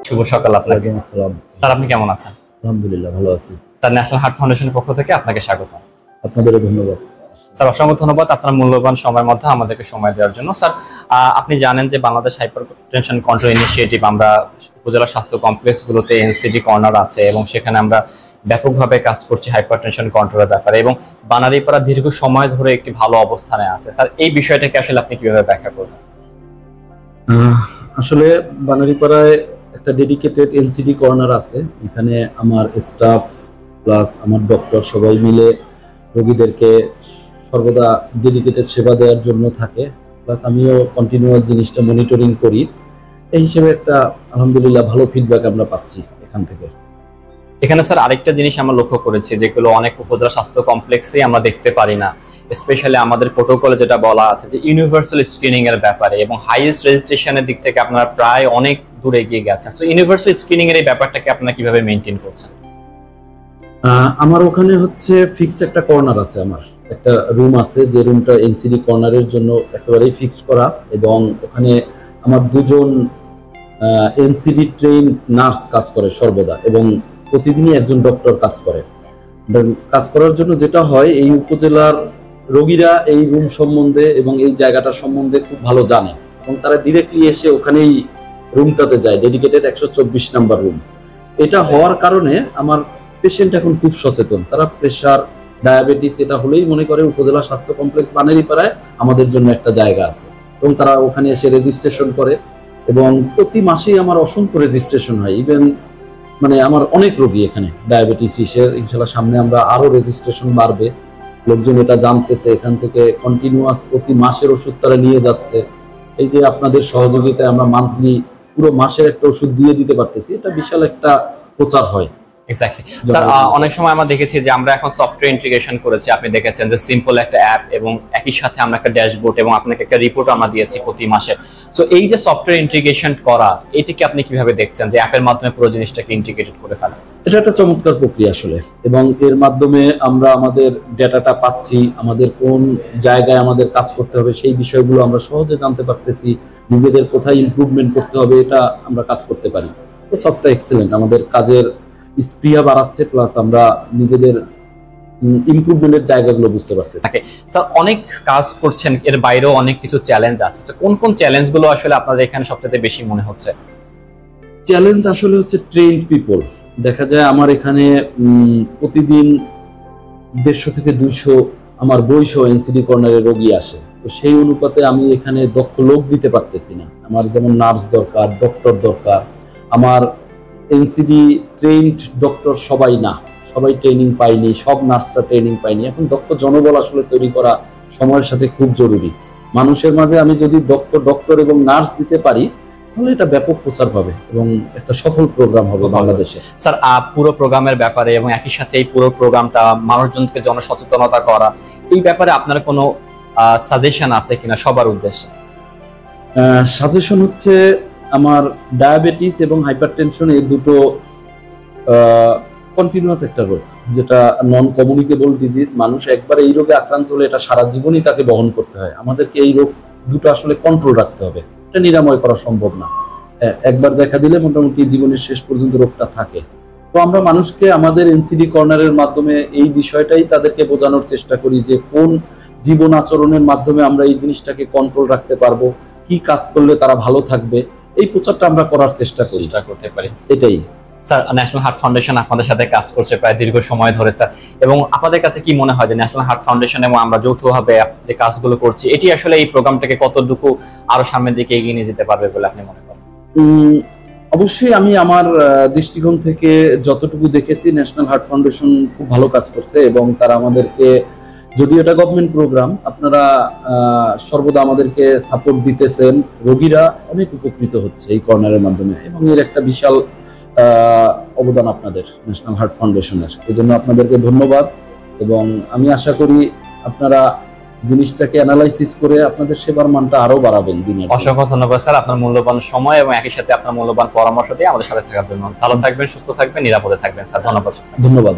শুভ সকাল আপনাকে। আসসালাম। স্যার আপনি কেমন আছেন? আলহামদুলিল্লাহ ভালো আছি। স্যার ন্যাশনাল হার্ট ফাউন্ডেশনের পক্ষ থেকে আপনাকে স্বাগত। আপনাদেরও ধন্যবাদ। স্যার অসংখ্য ধন্যবাদ আপনার মূল্যবান সময়ের মধ্যে আমাদেরকে সময় দেওয়ার জন্য। স্যার আপনি জানেন যে বাংলাদেশ হাইপারটেনশন কন্ট্রোল ইনিশিয়েটিভ আমরা উপজেলা স্বাস্থ্য কমপ্লেক্সগুলোতে এনসিডি কর্নার আছে এবং সেখানে আমরা ব্যাপকভাবে কাজ করছি হাইপারটেনশন কন্ট্রোলের ব্যাপারে এবং বানারীপাড়া দীর্ঘ সময় ধরে একটি ভালো অবস্থানে আছে। স্যার এই বিষয়টাকে আসলে আপনি কিভাবে ব্যাখ্যা করবেন? আসলে বানারীপাড়ায় একটা ডেডিকেটেড এনসিডি কর্নার আছে। এখানে আমার স্টাফ প্লাস আমার ডক্টর সবাই মিলে রোগীদেরকে সর্বদা ডেডিকেটেড সেবা দেওয়ার জন্য থাকে। প্লাস আমিও কন্টিনিউয়াস জিনিসটা মনিটরিং করি। এই হিসেবে একটা আলহামদুলিল্লাহ ভালো ফিডব্যাক আমরা পাচ্ছি এখান থেকে। এখানে স্যার আরেকটা জিনিস আমরা লক্ষ্য করেছি, যেগুলো অনেক উপজেলা স্বাস্থ্য কমপ্লেক্সে আমরা দেখতে পারি না, স্পেশালি আমাদের প্রোটোকলে যেটা বলা আছে যে ইউনিভার্সাল স্ক্রিনিং এর ব্যাপারে এবং হাইয়েস্ট রেজিস্ট্রেশনের দিক থেকে আপনারা প্রায় অনেক দূর এগিয়ে গেছেন। তো ইউনিভার্সাল স্ক্রিনিং এর এই ব্যাপারটাকে আপনারা কিভাবে মেইনটেইন করছেন? আমার ওখানে হচ্ছে ফিক্সড একটা কর্নার আছে, আমার একটা রুম আছে যে রুমটা এনসিডি কর্নারের জন্য একেবারেই ফিক্সড করা, এবং ওখানে আমার দুজন এনসিডি ট্রেন নার্স কাজ করে সর্বদা, এবং প্রতিদিনই একজন ডক্টর কাজ করে। কাজ করার জন্য যেটা হয়, এই উপজেলার রোগীরা এই রুম সম্বন্ধে এবং এই জায়গাটা সম্বন্ধে খুব ভালো জানে এবং তারা ডিরেক্টলি এসে ওখানেই রুমটাতে যায়, ডেডিকেটেড 124 নাম্বার রুম। এটা হওয়ার কারণে আমার পেশেন্ট এখন খুব সচেতন। তারা প্রেশার, ডায়াবেটিস এটা হলেই মনে করে উপজেলা স্বাস্থ্য কমপ্লেক্স বানারীপাড়ায় আমাদের জন্য একটা জায়গা আছে, এবং তারা ওখানে এসে রেজিস্ট্রেশন করে। এবং প্রতি মাসেই আমার অসংখ্য রেজিস্ট্রেশন হয়। ইভেন মানে আমার অনেক রোগী এখানে ডায়াবেটিস ইসের, ইনশাল্লাহ সামনে আমরা আরো রেজিস্ট্রেশন বাড়বে। লোকজন এটা জানতেছে, এখান থেকে কন্টিনিউয়াস প্রতি মাসের ওষুধ তারা নিয়ে যাচ্ছে। এই যে আপনাদের সহযোগিতায় আমরা মান্থলি পুরো মাসের একটা ওষুধ দিয়ে দিতে পারতেছি, এটা বিশাল একটা প্রচার হয়। এক্স্যাক্টলি স্যার, অনেক সময় আমরা দেখেছি যে আমরা এখন সফটওয়্যার ইন্টিগ্রেশন করেছি। আপনি দেখেছেন যে সিম্পল একটা অ্যাপ এবং একই সাথে আমরা একটা ড্যাশবোর্ড এবং আপনাকে একটা রিপোর্ট আমরা দিয়েছি প্রতি মাসে। সো এই যে সফটওয়্যার ইন্টিগ্রেশন করা, এটাকে আপনি কিভাবে দেখছেন যে অ্যাপের মাধ্যমে পুরো জিনিসটাকে ইন্টিগ্রেটেড করে ফেলা? এটা একটা চমৎকার প্রক্রিয়া আসলে, এবং এর মাধ্যমে আমরা আমাদের ডেটাটা পাচ্ছি, আমাদের কোন জায়গায় আমাদের কাজ করতে হবে সেই বিষয়গুলো আমরা সহজে জানতে পারতেছি, নিজেদের কোথায় ইমপ্রুভমেন্ট করতে হবে এটা আমরা কাজ করতে পারি। তো সবটা এক্সেলেন্ট, আমাদের কাজের স্পৃহা বাড়াচ্ছে, প্লাস আমরা নিজেদের ইমপ্রুভমেন্টের জায়গাগুলো বুঝতে পারতেছি। স্যার অনেক কাজ করছেন, এর বাইরেও অনেক কিছু চ্যালেঞ্জ আছে। কোন কোন চ্যালেঞ্জগুলো আসলে আপনাদের এখানে সবচেয়ে বেশি মনে হচ্ছে? চ্যালেঞ্জ আসলে হচ্ছে ট্রেন্ড পিপল। দেখা যায় আমার এখানে প্রতিদিন 150 থেকে 200 আমার বইসহ এনসিডি কর্নারে রোগী আসে। তো সেই অনুপাতে আমি এখানে দক্ষ লোক দিতে পারতেছি না। আমার যেমন নার্স দরকার, ডক্টর দরকার। আমার এনসিডি ট্রেন্ড ডক্টর সবাই না, সবাই ট্রেনিং পায়নি, সব নার্সরা ট্রেনিং পায়নি। এখন দক্ষ জনবল আসলে তৈরি করা সময়ের সাথে খুব জরুরি। মানুষের মাঝে আমি যদি দক্ষ ডক্টর এবং নার্স দিতে পারি, তাহলে এটা ব্যাপক প্রচার পাবে এবং একটা সফল প্রোগ্রাম হবে বাংলাদেশে। স্যার পুরো প্রোগ্রামের ব্যাপারে এবং একই সাথে এই পুরো প্রোগ্রামটা মানুষজনকে জনসচেতনতা করা, এই ব্যাপারে আপনার কোনো সাজেশন আছে কিনা সবার উদ্দেশ্যে? সাজেশন হচ্ছে, আমার ডায়াবেটিস এবং হাইপারটেনশন এই দুটো কন্টিনিউয়াস একটা রোগ, যেটা নন কমিউনিকেবল ডিজিজ। মানুষ একবার এই রোগে আক্রান্ত হলে এটা সারা জীবনই তাকে বহন করতে হয়। আমাদেরকে এই রোগ দুটো আসলে কন্ট্রোল রাখতে হবে, এটা নিরাময় করা সম্ভব না। একবার দেখা দিলে মোটামুটি জীবনের শেষ পর্যন্ত রোগটা থাকে। তো আমরা মানুষকে আমাদের এনসিডি কর্নারের মাধ্যমে এই বিষয়টাই তাদেরকে বোঝানোর চেষ্টা করি যে কোন জীবন আচরণের মাধ্যমে আমরা এই জিনিসটাকে কন্ট্রোল রাখতে পারবো, কি কাজ করলে তারা ভালো থাকবে, এই প্রচারটা আমরা করার চেষ্টা করতে পারি। এটাই স্যার, ন্যাশনাল হার্ট ফাউন্ডেশন আপনাদের সাথে কাজ করছে প্রায় দীর্ঘ সময় ধরে স্যার, এবং আপনাদের কাছে কি মনে হয় যে ন্যাশনাল হার্ট ফাউন্ডেশন এবং আমরা যৌথভাবে যে কাজগুলো করছি, এটি আসলে এই প্রোগ্রামটাকে কতটুকু আরো সামনের দিকে এগিয়ে নিয়ে যেতে পারবে বলে আপনি মনে করেন? অবশ্যই আমি আমার দৃষ্টিকোণ থেকে যতটুকু দেখেছি, ন্যাশনাল হার্ট ফাউন্ডেশন খুব ভালো কাজ করছে, এবং তারা আমাদেরকে, যদিও এটা গভর্নমেন্ট প্রোগ্রাম, আপনারা সর্বদা আমাদেরকে সাপোর্ট দিতেছেন। রোগীরা অনেক উপকৃত হচ্ছে এই কর্নারের মাধ্যমে, এবং এর একটা বিশাল অবদান আপনাদের ন্যাশনাল হার্ট ফাউন্ডেশনের। এই জন্য আপনাদেরকে ধন্যবাদ, এবং আমি আশা করি আপনারা জিনিসটাকে অ্যানালাইসিস করে আপনাদের সেবার মানটা আরো বাড়াবেন দিনের। অসংখ্য ধন্যবাদ স্যার, আপনার মূল্যবান সময় এবং একই সাথে আপনার মূল্যবান পরামর্শ দিয়ে আমাদের সাথে থাকার জন্য। ভালো থাকবেন, সুস্থ থাকবেন, নিরাপদে থাকবেন স্যার। ধন্যবাদ। ধন্যবাদ।